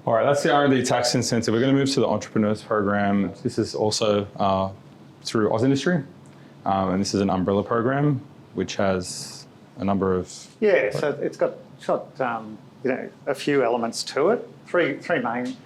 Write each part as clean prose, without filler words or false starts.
All right, that's the R&D tax incentive. We're going to move to the Entrepreneurs Program. This is also through Oz Industry, and this is an umbrella program which has a number of... Yeah, so it's got a few elements to it, three main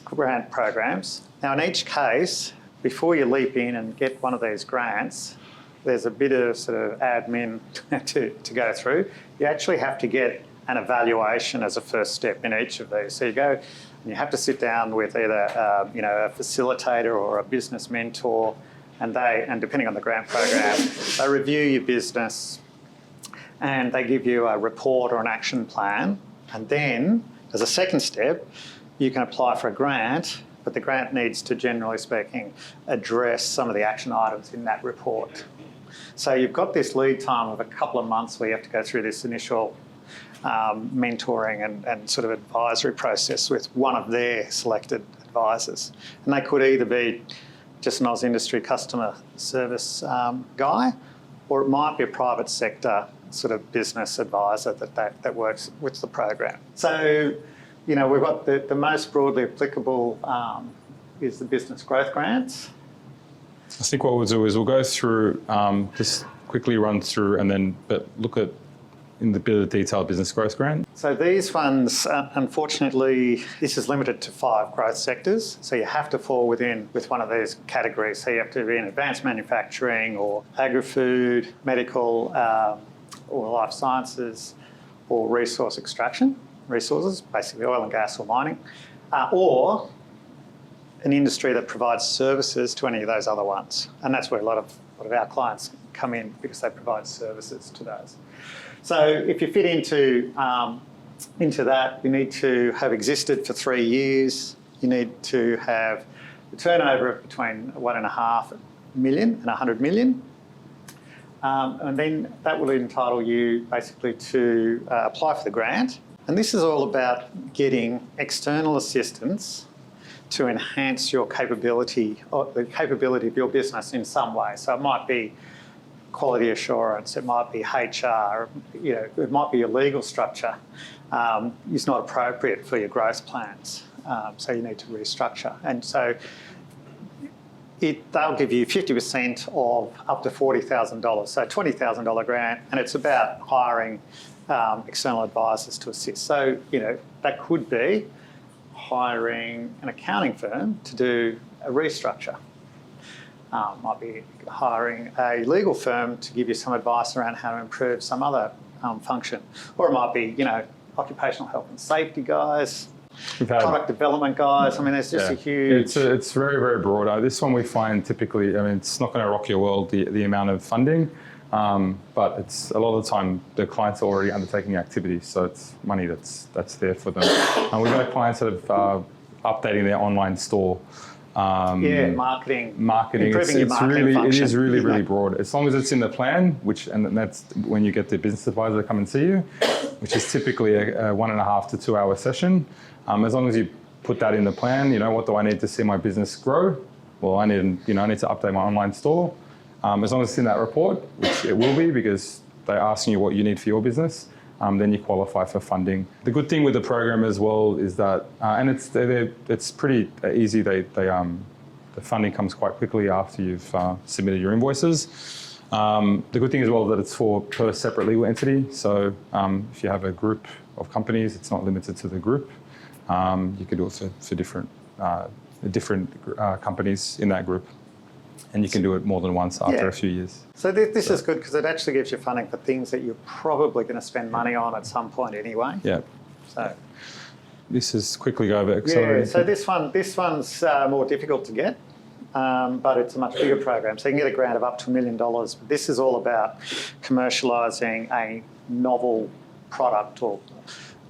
grant programs. Now, in each case, before you leap in and get one of these grants, there's a bit of sort of admin to go through. You actually have to get an evaluation as a first step in each of these. So you go and you have to sit down with either a facilitator or a business mentor, and depending on the grant program, they review your business and they give you a report or an action plan. And then, as a second step, you can apply for a grant, but the grant needs to, generally speaking, address some of the action items in that report. So you've got this lead time of a couple of months where you have to go through this initial mentoring and sort of advisory process with one of their selected advisors. And they could either be just an Oz Industry customer service guy, or it might be a private sector sort of business advisor that works with the program. So, we've got the most broadly applicable is the business growth grants. I think what we'll do is we'll go through, just quickly run through but look at in the bit of detail business growth grant. So these ones, unfortunately, this is limited to 5 growth sectors. So you have to fall with one of these categories. So you have to be in advanced manufacturing or agri-food, medical, or life sciences, or resource extraction, resources, basically oil and gas or mining, or an industry that provides services to any of those other ones. And that's where a lot of our clients come in, because they provide services to those. So if you fit into that, you need to have existed for 3 years. You need to have a turnover of between 1.5 million and 100 million. And then that will entitle you basically to apply for the grant. And this is all about getting external assistance to enhance your capability, or the capability of your business in some way. So it might be quality assurance, it might be HR, it might be your legal structure. It's not appropriate for your growth plans, so you need to restructure. And so they'll give you 50% of up to $40,000, so $20,000 grant, and it's about hiring external advisors to assist. So, that could be hiring an accounting firm to do a restructure. Might be hiring a legal firm to give you some advice around how to improve some other function. Or it might be, occupational health and safety guys, product development guys. I mean, there's just a huge... It's very, very broad. This one we find typically, it's not going to rock your world, the amount of funding, but it's a lot of the time the clients are already undertaking activities, so it's money that's there for them. And we've got clients that are updating their online store. Marketing. Improving your marketing function. It is really broad. As long as it's in the plan, and that's when you get the business advisor to come and see you, which is typically a 1.5 to 2 hour session. As long as you put that in the plan, what do I need to see my business grow? Well, I need to update my online store. As long as it's in that report, which it will be, because they're asking you what you need for your business, then you qualify for funding. The good thing with the program as well is that, and it's pretty easy. The funding comes quite quickly after you've submitted your invoices. The good thing as well is that it's per separate legal entity. So if you have a group of companies, it's not limited to the group. You could do it for different companies in that group. And you can do it more than once after a few years. So this is good, because it actually gives you funding for things that you're probably going to spend money on at some point anyway. Yeah. So this is quickly go over accelerated. Yeah, so this one's more difficult to get, but it's a much bigger program. So you can get a grant of up to $1 million. But this is all about commercialising a novel product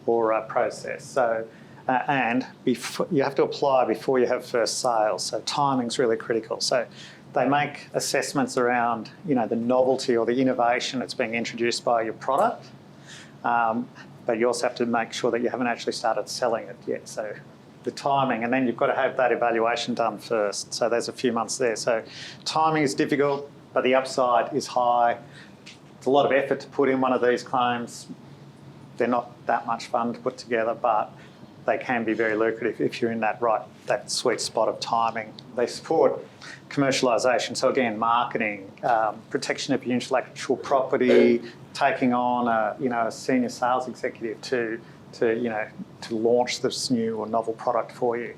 or a process. So and you have to apply before you have first sales. So timing's really critical. So they make assessments around, the novelty or the innovation that's being introduced by your product, but you also have to make sure that you haven't actually started selling it yet. So the timing, and then you've got to have that evaluation done first. So there's a few months there. So timing is difficult, but the upside is high. It's a lot of effort to put in one of these claims. They're not that much fun to put together, but they can be very lucrative if you're in that sweet spot of timing. They support commercialisation, so again, marketing, protection of your intellectual property, taking on a senior sales executive to launch this new or novel product for you.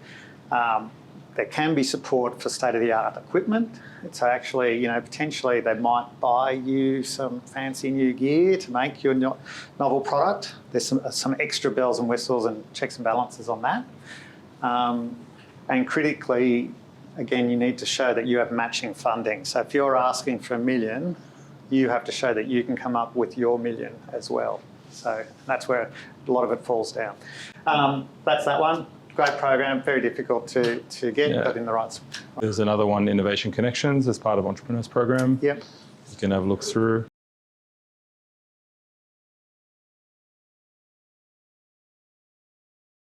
There can be support for state-of-the-art equipment. So actually, potentially they might buy you some fancy new gear to make your novel product. There's some extra bells and whistles and checks and balances on that. And critically, again, you need to show that you have matching funding. So if you're asking for $1 million, you have to show that you can come up with your $1 million as well. So that's where a lot of it falls down. That's that one. Great program, very difficult to get, but in the right spot. There's another one, Innovation Connections, as part of Entrepreneurs Program. Yep. You can have a look through.